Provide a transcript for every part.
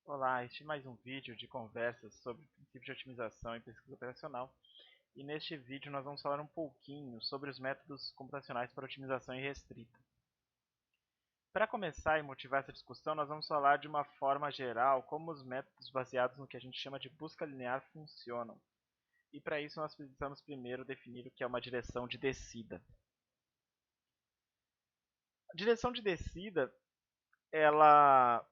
Olá, este é mais um vídeo de conversas sobre princípios de otimização e pesquisa operacional. E neste vídeo nós vamos falar um pouquinho sobre os métodos computacionais para otimização irrestrita. Para começar e motivar essa discussão, nós vamos falar de uma forma geral como os métodos baseados no que a gente chama de busca linear funcionam. E para isso nós precisamos primeiro definir o que é uma direção de descida. A direção de descida, ela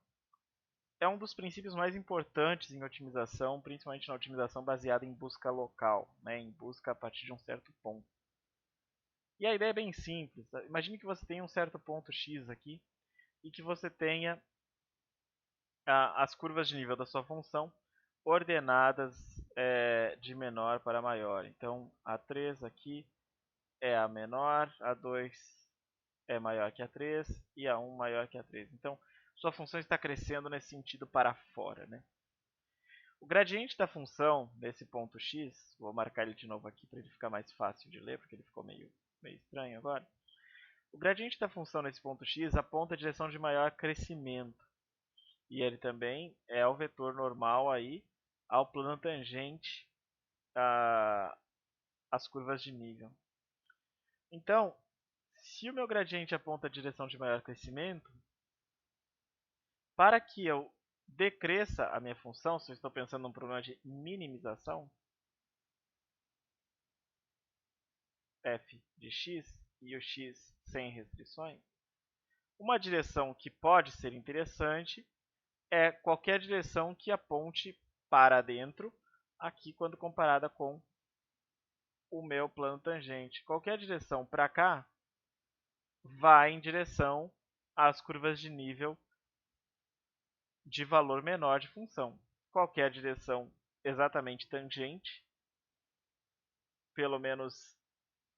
é um dos princípios mais importantes em otimização, principalmente na otimização baseada em busca local, né, em busca a partir de um certo ponto. E a ideia é bem simples. Imagine que você tenha um certo ponto x aqui e que você tenha as curvas de nível da sua função ordenadas de menor para maior. Então, a 3 aqui é a menor, a 2 é maior que a 3 e a 1 maior que a 3. Então, sua função está crescendo nesse sentido para fora, né? O gradiente da função nesse ponto x, vou marcar ele de novo aqui para ele ficar mais fácil de ler, porque ele ficou meio estranho agora. O gradiente da função nesse ponto x aponta a direção de maior crescimento. E ele também é o vetor normal aí ao plano tangente às curvas de nível. Então, se o meu gradiente aponta a direção de maior crescimento, para que eu decresça a minha função, se eu estou pensando num problema de minimização, f de x e o x sem restrições, uma direção que pode ser interessante é qualquer direção que aponte para dentro, aqui quando comparada com o meu plano tangente. Qualquer direção para cá vai em direção às curvas de nível de valor menor de função. Qualquer direção exatamente tangente, pelo menos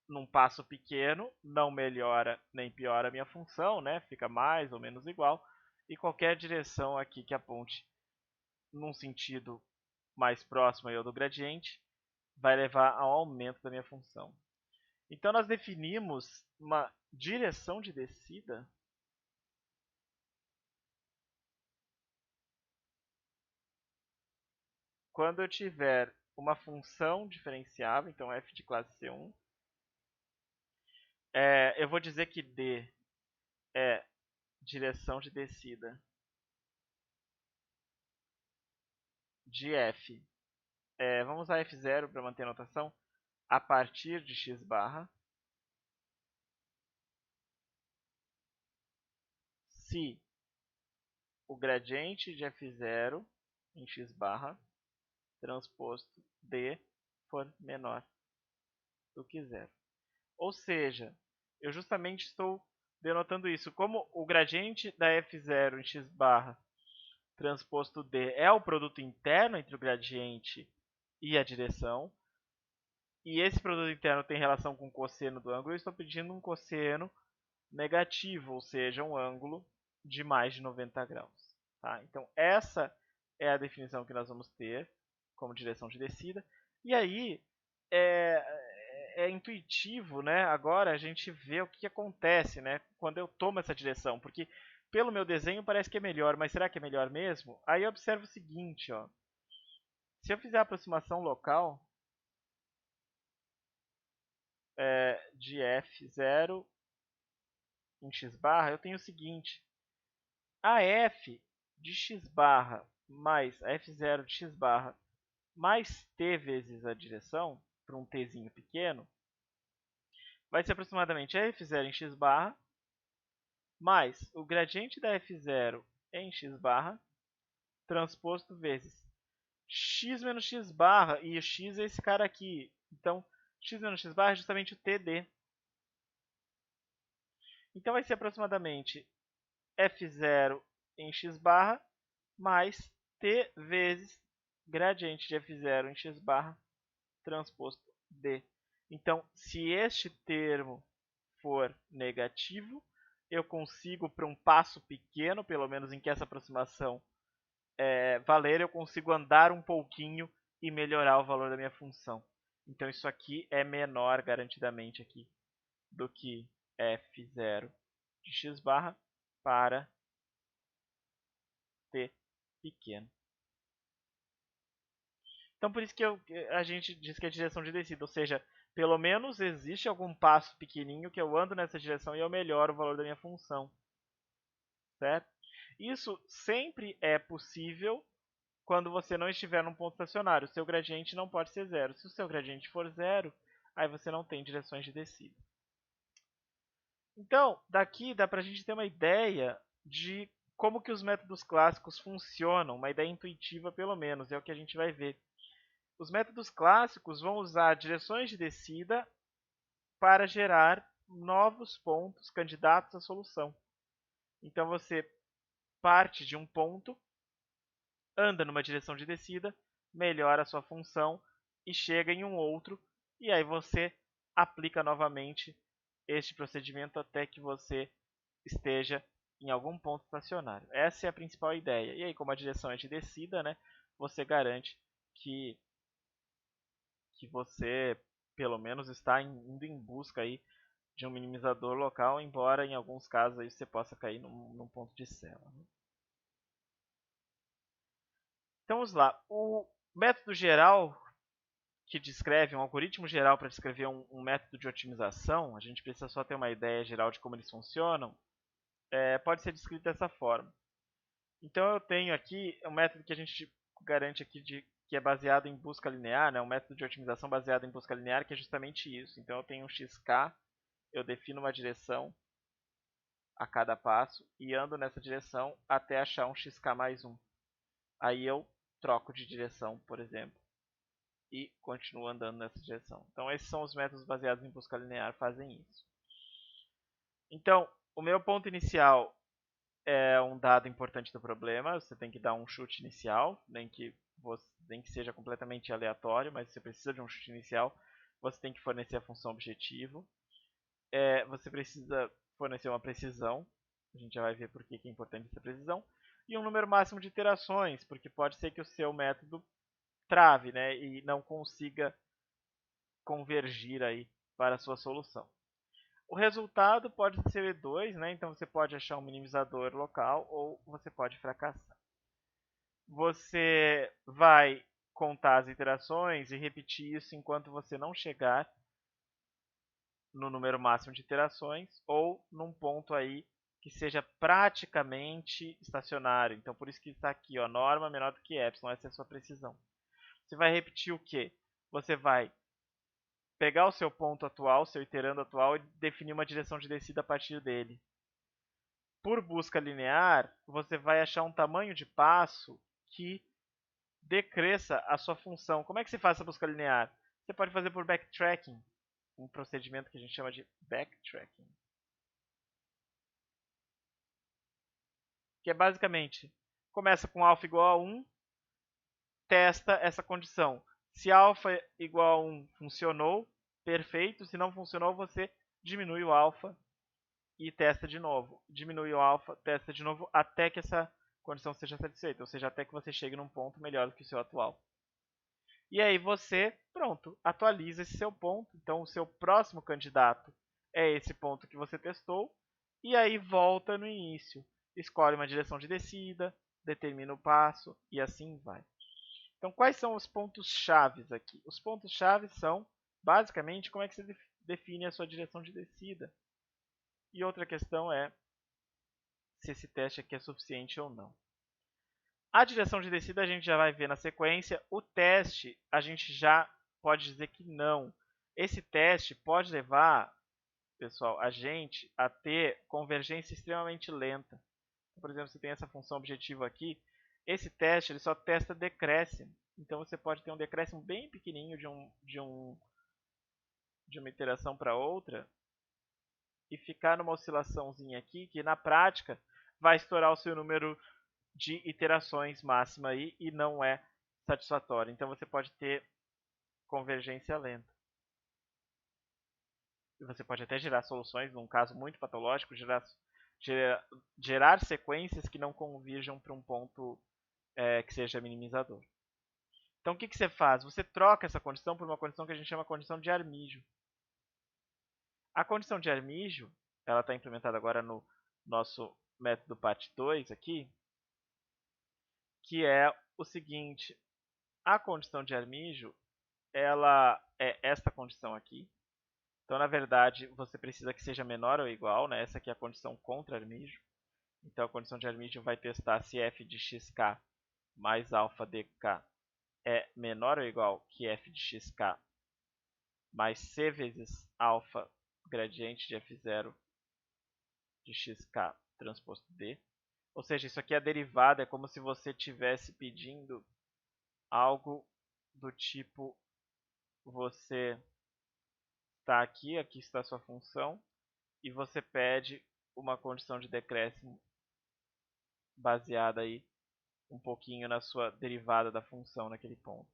num passo pequeno, não melhora nem piora a minha função, né? Fica mais ou menos igual. E qualquer direção aqui que aponte num sentido mais próximo aí do gradiente vai levar ao aumento da minha função. Então nós definimos uma direção de descida quando eu tiver uma função diferenciável, então f de classe C1. Eu vou dizer que D é direção de descida de f. Vamos usar f0 para manter a notação. A partir de x barra, se o gradiente de f0 em x barra transposto d for menor do que zero. Ou seja, eu justamente estou denotando isso. Como o gradiente da f0 em x barra transposto d é o produto interno entre o gradiente e a direção, e esse produto interno tem relação com o cosseno do ângulo, eu estou pedindo um cosseno negativo, ou seja, um ângulo de mais de 90 graus. Tá? Então, essa é a definição que nós vamos ter como direção de descida. E aí, é intuitivo, né? Agora a gente vê o que acontece, né? Quando eu tomo essa direção, porque pelo meu desenho parece que é melhor, mas será que é melhor mesmo? Aí eu observo o seguinte, ó. Se eu fizer a aproximação local de f0 em x barra, eu tenho o seguinte: a f de x barra mais a f0 de x barra mais t vezes a direção, para um tzinho pequeno, vai ser aproximadamente a f0 em x barra mais o gradiente da f0 em x barra transposto vezes x menos x barra, e o x é esse cara aqui. Então, x menos x barra é justamente o td. Então, vai ser aproximadamente f0 em x barra mais t vezes gradiente de f0 em x barra transposto d. Então, se este termo for negativo, eu consigo, para um passo pequeno, pelo menos em que essa aproximação valer, eu consigo andar um pouquinho e melhorar o valor da minha função. Então, isso aqui é menor, garantidamente, aqui, do que f0 de x barra para t pequeno. Então por isso que a gente diz que é direção de descida, ou seja, pelo menos existe algum passo pequenininho que eu ando nessa direção e eu melhoro o valor da minha função, certo? Isso sempre é possível quando você não estiver num ponto estacionário. O seu gradiente não pode ser zero. Se o seu gradiente for zero, aí você não tem direções de descida. Então, daqui dá para a gente ter uma ideia de como que os métodos clássicos funcionam, uma ideia intuitiva pelo menos, é o que a gente vai ver. Os métodos clássicos vão usar direções de descida para gerar novos pontos candidatos à solução. Então você parte de um ponto, anda numa direção de descida, melhora a sua função e chega em um outro, e aí você aplica novamente este procedimento até que você esteja em algum ponto estacionário. Essa é a principal ideia. E aí, como a direção é de descida, né, você garante que você, pelo menos, está indo em busca aí de um minimizador local, embora em alguns casos aí você possa cair num ponto de cela. Então vamos lá. O método geral que descreve, um algoritmo geral para descrever um método de otimização, a gente precisa só ter uma ideia geral de como eles funcionam, pode ser descrito dessa forma. Então eu tenho aqui um método que a gente garante aqui que é baseado em busca linear, né? Um método de otimização baseado em busca linear, que é justamente isso. Então eu tenho um xk, eu defino uma direção a cada passo e ando nessa direção até achar um xk mais 1. Aí eu troco de direção, por exemplo, e continuo andando nessa direção. Então esses são os métodos baseados em busca linear, fazem isso. Então, o meu ponto inicial é um dado importante do problema, você tem que dar um chute inicial, nem que seja completamente aleatório, mas você precisa de um chute inicial, você tem que fornecer a função objetivo, você precisa fornecer uma precisão, a gente já vai ver por que é importante essa precisão, e um número máximo de iterações, porque pode ser que o seu método trave, né, e não consiga convergir aí para a sua solução. O resultado pode ser E2, né? Então você pode achar um minimizador local ou você pode fracassar. Você vai contar as iterações e repetir isso enquanto você não chegar no número máximo de iterações ou num ponto aí que seja praticamente estacionário. Então por isso que está aqui, ó, norma menor do que epsilon, essa é a sua precisão. Você vai repetir o quê? Você vai pegar o seu ponto atual, seu iterando atual, e definir uma direção de descida a partir dele. Por busca linear, você vai achar um tamanho de passo que decresça a sua função. Como é que se faz essa busca linear? Você pode fazer por backtracking, um procedimento que a gente chama de backtracking. Que é basicamente, começa com alfa igual a 1, testa essa condição. Se alfa igual a 1 funcionou, perfeito. Se não funcionou, você diminui o alfa e testa de novo. Diminui o alfa, testa de novo, até que essa condição seja satisfeita, ou seja, até que você chegue num ponto melhor do que o seu atual. E aí você, pronto, atualiza esse seu ponto. Então o seu próximo candidato é esse ponto que você testou, e aí volta no início. Escolhe uma direção de descida, determina o passo, e assim vai. Então quais são os pontos chaves aqui? Os pontos chaves são, basicamente, como é que você define a sua direção de descida. E outra questão é se esse teste aqui é suficiente ou não. A direção de descida a gente já vai ver na sequência. O teste a gente já pode dizer que não. Esse teste pode levar, pessoal, a gente a ter convergência extremamente lenta. Por exemplo, você tem essa função objetivo aqui. Esse teste ele só testa decréscimo. Então você pode ter um decréscimo bem pequenininho de uma iteração para outra e ficar numa oscilaçãozinha aqui que na prática vai estourar o seu número de iterações máxima aí e não é satisfatório. Então você pode ter convergência lenta. E você pode até gerar soluções, num caso muito patológico, gerar sequências que não convirjam para um ponto que seja minimizador. Então o que você faz? Você troca essa condição por uma condição que a gente chama de condição de Armijo. A condição de Armijo, ela está implementada agora no nosso método PAT2 aqui, que é o seguinte: a condição de Armijo, ela é esta condição aqui. Então, na verdade, você precisa que seja menor ou igual, né? Essa aqui é a condição contra Armijo. Então, a condição de Armijo vai testar se f de xk mais alfa dk é menor ou igual que f de xk mais c vezes alfa gradiente de f0 de xk transposto d. Ou seja, isso aqui é a derivada, é como se você estivesse pedindo algo do tipo, você está aqui, aqui está a sua função, e você pede uma condição de decréscimo baseada aí um pouquinho na sua derivada da função naquele ponto.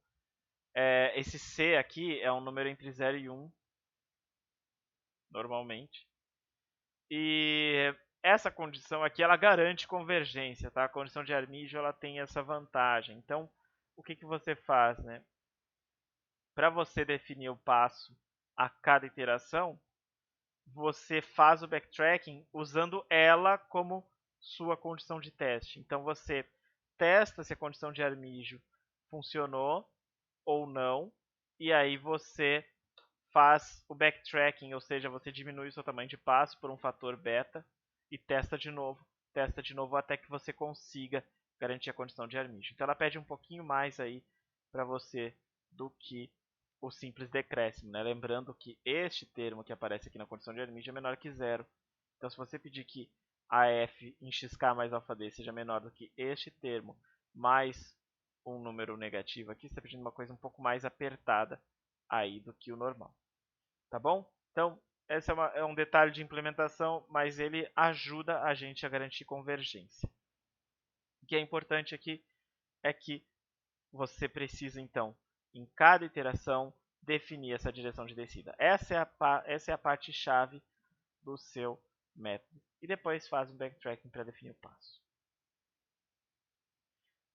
Esse c aqui é um número entre 0 e 1, normalmente. E essa condição aqui, ela garante convergência, tá? A condição de Armijo, ela tem essa vantagem. Então, o que você faz, né? Para você definir o passo a cada iteração, você faz o backtracking usando ela como sua condição de teste. Então, você testa se a condição de Armijo funcionou ou não, e aí você faz o backtracking, ou seja, você diminui o seu tamanho de passo por um fator beta e testa de novo até que você consiga garantir a condição de Armijo. Então ela pede um pouquinho mais aí para você do que o simples decréscimo, né? Lembrando que este termo que aparece aqui na condição de Armijo é menor que zero. Então se você pedir que a f em xk mais alfa d seja menor do que este termo mais um número negativo aqui, você está pedindo uma coisa um pouco mais apertada aí do que o normal. Tá bom? Então, esse é um detalhe de implementação, mas ele ajuda a gente a garantir convergência. O que é importante aqui é que você precisa, então, em cada iteração, definir essa direção de descida. Essa é a parte chave do seu método. E depois faz um backtracking para definir o passo.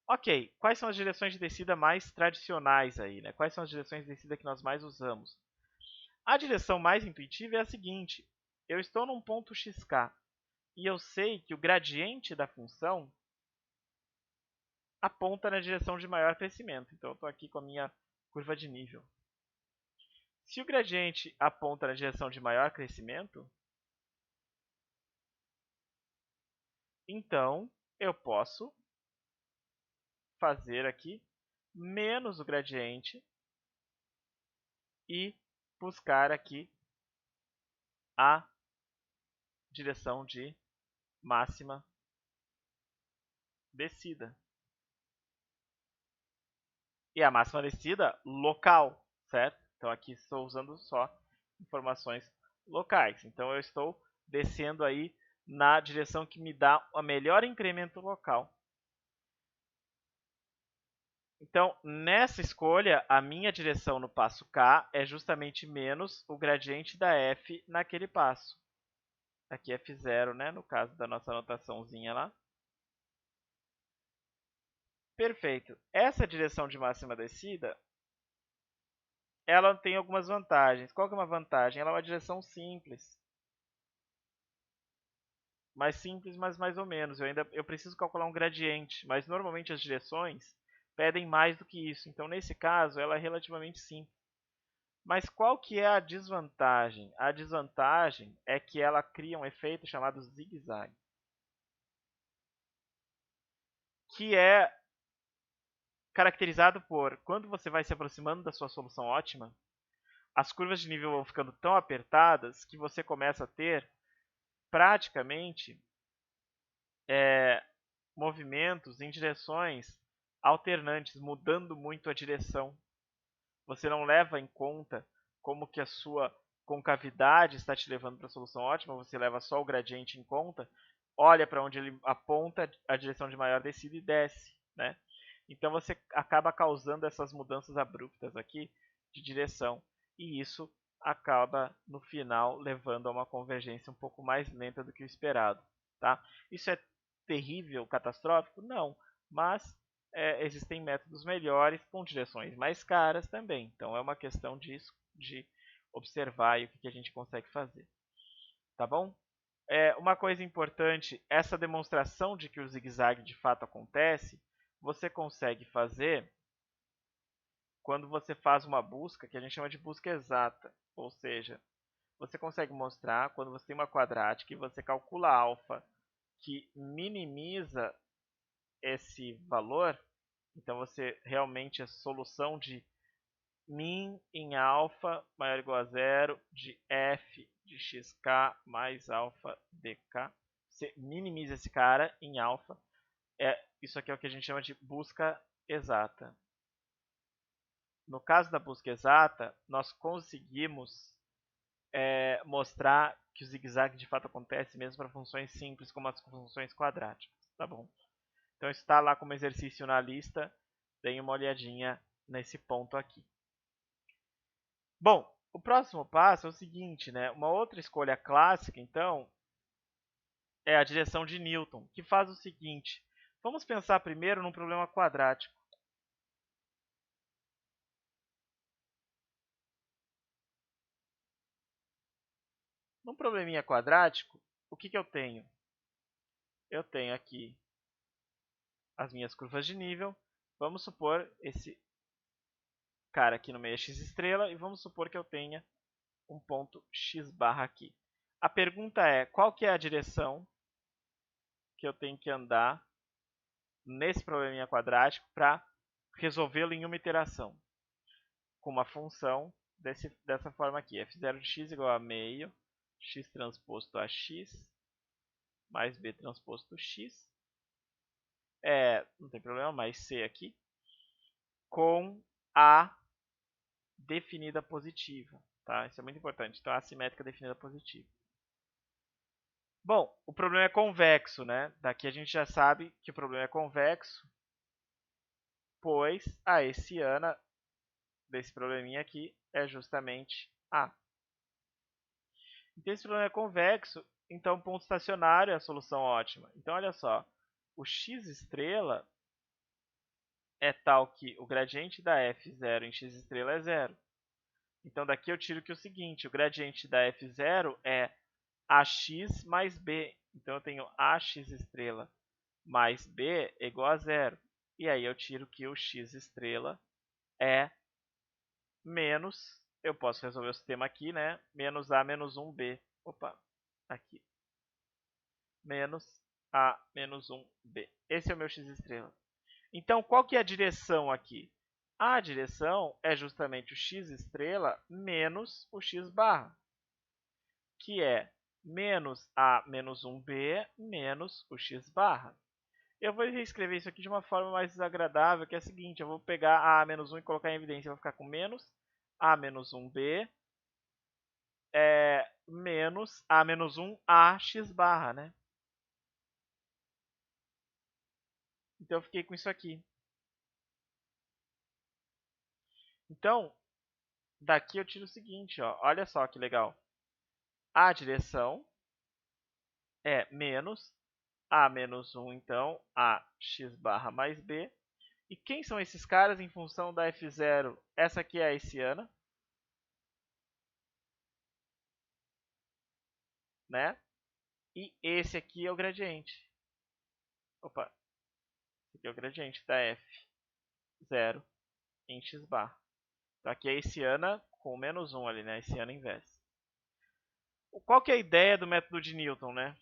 Ok, quais são as direções de descida mais tradicionais aí, né? Quais são as direções de descida que nós mais usamos? A direção mais intuitiva é a seguinte: eu estou num ponto xk e eu sei que o gradiente da função aponta na direção de maior crescimento. Então, eu estou aqui com a minha curva de nível. Se o gradiente aponta na direção de maior crescimento, então eu posso fazer aqui menos o gradiente e buscar aqui a direção de máxima descida. E a máxima descida local, certo? Então aqui estou usando só informações locais. Então eu estou descendo aí na direção que me dá o melhor incremento local. Então, nessa escolha, a minha direção no passo K é justamente menos o gradiente da f naquele passo. Aqui f0, né, no caso da nossa anotaçãozinha lá. Perfeito. Essa direção de máxima descida, ela tem algumas vantagens. Qual que é uma vantagem? Ela é uma direção simples. Mais simples, mas mais ou menos. Eu preciso calcular um gradiente, mas normalmente as direções pedem mais do que isso. Então, nesse caso, ela é relativamente simples. Mas qual que é a desvantagem? A desvantagem é que ela cria um efeito chamado zigue-zague, que é caracterizado por, quando você vai se aproximando da sua solução ótima, as curvas de nível vão ficando tão apertadas que você começa a ter praticamente movimentos em direções alternantes, mudando muito a direção. Você não leva em conta como que a sua concavidade está te levando para a solução ótima, você leva só o gradiente em conta, olha para onde ele aponta a direção de maior descida e desce, né? Então você acaba causando essas mudanças abruptas aqui de direção, e isso acaba no final levando a uma convergência um pouco mais lenta do que o esperado, tá? Isso é terrível, catastrófico? Não, mas existem métodos melhores com direções mais caras também. Então é uma questão de observar o que a gente consegue fazer. Tá bom? Uma coisa importante, essa demonstração de que o zigue-zague de fato acontece você consegue fazer quando você faz uma busca que a gente chama de busca exata. Ou seja, você consegue mostrar quando você tem uma quadrática e você calcula alfa que minimiza esse valor. Então, você realmente a solução de min em alfa maior ou igual a zero de f de xk mais alfa dk. Você minimiza esse cara em alfa. Isso aqui é o que a gente chama de busca exata. No caso da busca exata, nós conseguimos mostrar que o zigue-zague de fato acontece mesmo para funções simples como as funções quadráticas. Tá bom? Então está lá como exercício na lista. Deem uma olhadinha nesse ponto aqui. Bom, o próximo passo é o seguinte, né? Uma outra escolha clássica, então, é a direção de Newton, que faz o seguinte. Vamos pensar primeiro num problema quadrático. Num probleminha quadrático, o que eu tenho? Eu tenho aqui as minhas curvas de nível. Vamos supor esse cara aqui no meio é x estrela e vamos supor que eu tenha um ponto x barra aqui. A pergunta é, qual que é a direção que eu tenho que andar nesse probleminha quadrático para resolvê-lo em uma iteração? Com uma função dessa forma aqui, f0 de x igual a meio x transposto a x mais b transposto x, não tem problema, mais c aqui, com a definida positiva. Tá? Isso é muito importante. Então, a assimétrica definida positiva. Bom, o problema é convexo, né? Daqui a gente já sabe que o problema é convexo, pois a hessiana desse probleminha aqui é justamente A. Então, esse problema é convexo, então ponto estacionário é a solução ótima. Então, olha só, o x estrela é tal que o gradiente da f0 em x estrela é zero. Então, daqui eu tiro que o seguinte, o gradiente da f0 é ax mais b. Então, eu tenho ax estrela mais b é igual a zero. E aí, eu tiro que o x estrela é menos, eu posso resolver o sistema aqui, né? Menos a menos 1b. Opa, aqui. Menos a menos 1b. Esse é o meu x estrela. Então, qual que é a direção aqui? A direção é justamente o x estrela menos o x barra, que é menos a menos 1b menos o x barra. Eu vou reescrever isso aqui de uma forma mais desagradável, que é a seguinte, eu vou pegar a menos 1 e colocar em evidência, eu vou ficar com menos a menos 1b menos a menos 1 a x barra, né? Então, eu fiquei com isso aqui. Então, daqui eu tiro o seguinte, ó, olha só que legal. A direção é menos a menos 1, então, a x barra mais b. E quem são esses caras em função da f0? Essa aqui é a hessiana, né? E esse aqui é o gradiente. Opa, esse aqui é o gradiente da f0 em x barra. Então, aqui é a hessiana com menos 1 ali, né? A hessiana inversa. Qual que é a ideia do método de Newton, né?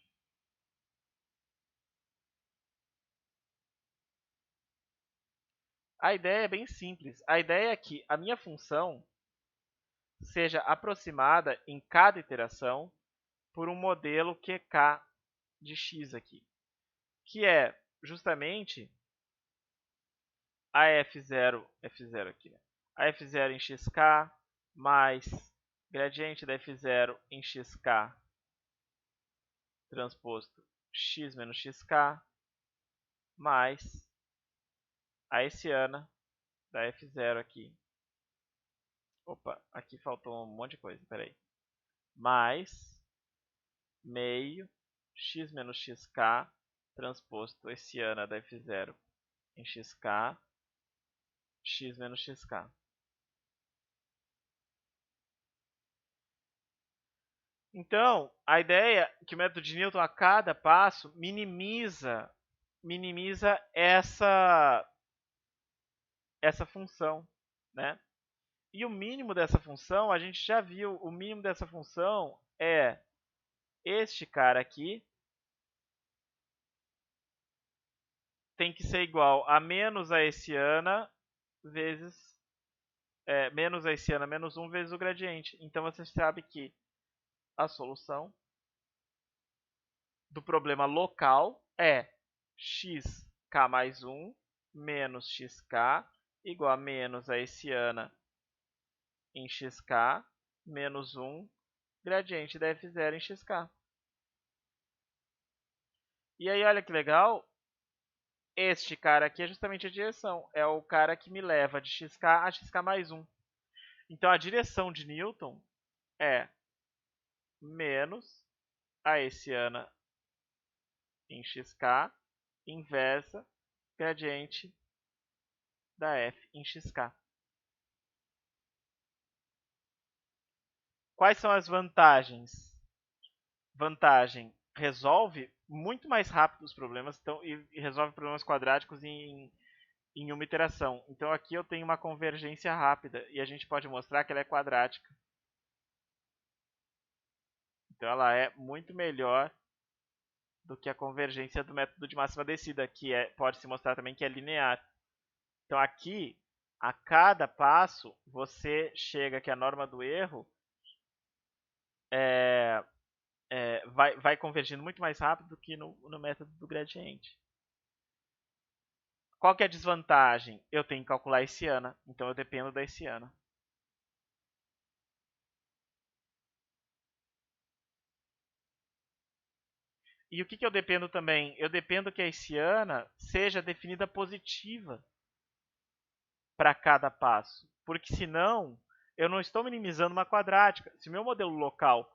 A ideia é bem simples. A ideia é que a minha função seja aproximada em cada iteração por um modelo QK de x aqui, que é justamente a f0 aqui, né? A f0 em xk mais gradiente da f0 em xk transposto x menos xk mais a hessiana da f0 aqui. Opa, aqui faltou um monte de coisa, peraí. Mais meio x menos xk transposto hessiana da f0 em xk, x menos xk. Então, a ideia é que o método de Newton, a cada passo, minimiza essa função, né? E o mínimo dessa função, a gente já viu, o mínimo dessa função é este cara aqui tem que ser igual a menos a hessiana vezes menos a hessiana menos 1 vezes o gradiente. Então você sabe que a solução do problema local é xk mais 1 menos xk igual a menos a hessiana em xk menos 1 gradiente da f0 em xk. E aí, olha que legal, este cara aqui é justamente a direção. É o cara que me leva de xk a xk mais 1. Então, a direção de Newton é menos a hessiana em xk inversa gradiente da f em xk. Quais são as vantagens? Vantagem, resolve muito mais rápido os problemas então, e resolve problemas quadráticos em uma iteração. Então aqui eu tenho uma convergência rápida e a gente pode mostrar que ela é quadrática. Então ela é muito melhor do que a convergência do método de máxima descida, que pode se mostrar também que é linear. Então aqui, a cada passo, você chega que a norma do erro vai convergindo muito mais rápido do que no método do gradiente. Qual que é a desvantagem? Eu tenho que calcular a hessiana, então eu dependo da hessiana. E o que eu dependo também? Eu dependo que a hessiana seja definida positiva para cada passo, porque senão eu não estou minimizando uma quadrática. Se o meu modelo local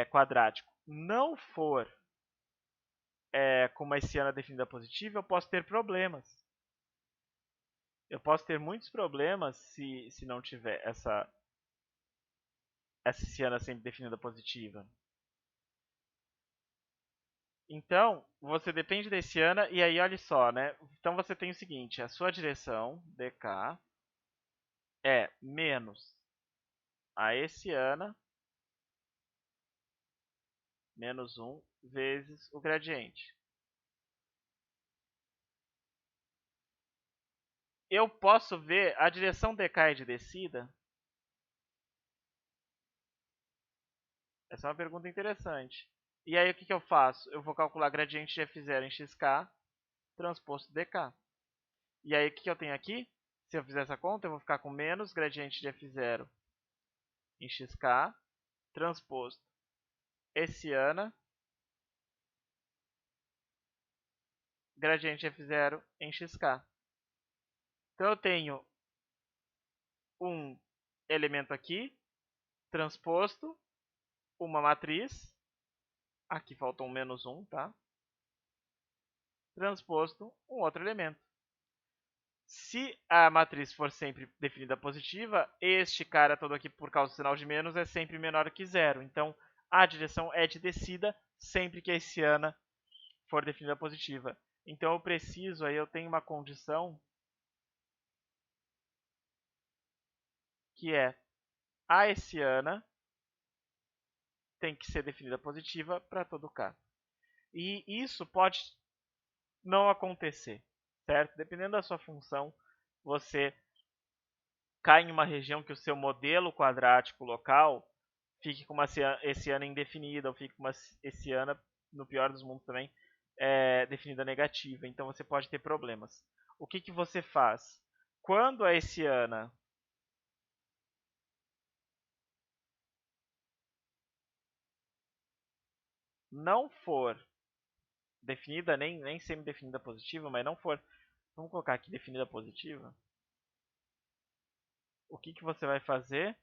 quadrático não for com uma hessiana definida positiva, eu posso ter problemas. Eu posso ter muitos problemas se não tiver essa hessiana sempre definida positiva. Então, você depende da hessiana, e aí olha só, né? Então você tem o seguinte, a sua direção, dk, é menos a hessiana menos 1 vezes o gradiente. Eu posso ver a direção dk é de descida? Essa é uma pergunta interessante. E aí o que eu faço? Eu vou calcular gradiente de f0 em xk transposto dk. E aí o que eu tenho aqui? Se eu fizer essa conta, eu vou ficar com menos gradiente de f0 em xk transposto hessiana gradiente f0 em xk. Então eu tenho um elemento aqui transposto, uma matriz, aqui faltou um menos 1, tá? Transposto um outro elemento. Se a matriz for sempre definida positiva, este cara todo aqui, por causa do sinal de menos, é sempre menor que zero. Então, a direção é de descida sempre que a hessiana for definida positiva. Então, eu preciso, aí eu tenho uma condição que é a hessiana tem que ser definida positiva para todo k. E isso pode não acontecer, certo? Dependendo da sua função, você cai em uma região que o seu modelo quadrático local fique com uma hessiana indefinida, ou fique com uma hessiana, no pior dos mundos também, definida negativa. Então você pode ter problemas. O que você faz? Quando a hessiana não for definida, nem semi-definida positiva, mas não for, vamos colocar aqui definida positiva, o que você vai fazer?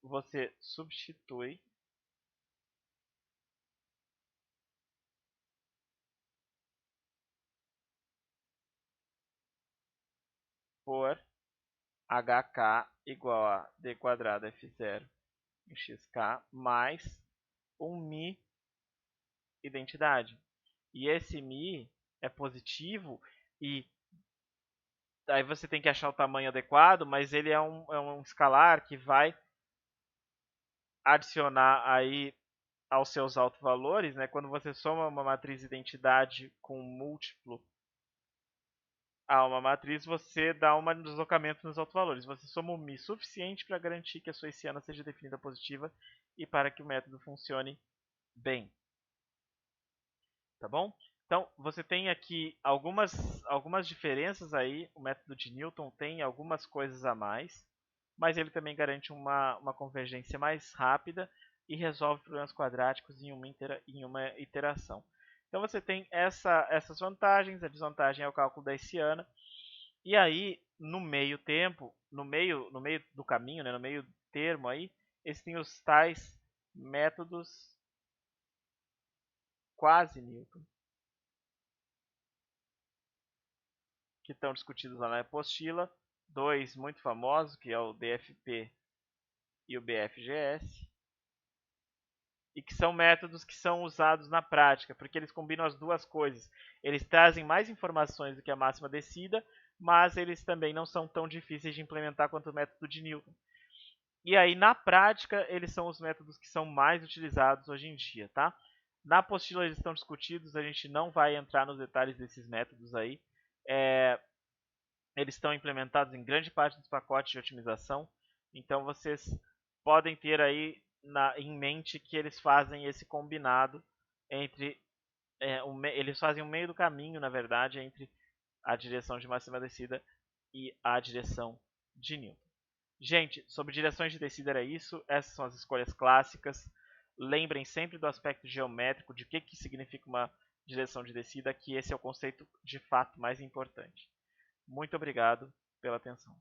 Você substitui por hk igual a d quadrado f0 em xk mais um mi identidade. E esse mi é positivo e Aí você tem que achar o tamanho adequado, mas ele é um escalar que vai adicionar aí aos seus autovalores, né? Quando você soma uma matriz identidade com um múltiplo a uma matriz, você dá um deslocamento nos autovalores. Você soma um mi suficiente para garantir que a sua essiana seja definida positiva e para que o método funcione bem. Tá bom? Então, você tem aqui algumas diferenças aí. O método de Newton tem algumas coisas a mais, mas ele também garante uma convergência mais rápida e resolve problemas quadráticos em uma iteração. Então, você tem essas vantagens. A desvantagem é o cálculo da essiana. E aí, no meio tempo, no meio do caminho, né, no meio termo aí, existem os tais métodos quase Newton, que estão discutidos lá na apostila. Dois muito famosos, que é o DFP e o BFGS, e que são métodos que são usados na prática, porque eles combinam as duas coisas. Eles trazem mais informações do que a máxima descida, mas eles também não são tão difíceis de implementar quanto o método de Newton. E aí, na prática, eles são os métodos que são mais utilizados hoje em dia, tá? Na apostila eles estão discutidos, a gente não vai entrar nos detalhes desses métodos aí. Eles estão implementados em grande parte dos pacotes de otimização, então vocês podem ter aí em mente que eles fazem esse combinado entre eles fazem o meio do caminho, na verdade, entre a direção de máxima descida e a direção de Newton. Gente, sobre direções de descida era isso. Essas são as escolhas clássicas. Lembrem sempre do aspecto geométrico, de o que significa uma direção de descida, que esse é o conceito de fato mais importante. Muito obrigado pela atenção.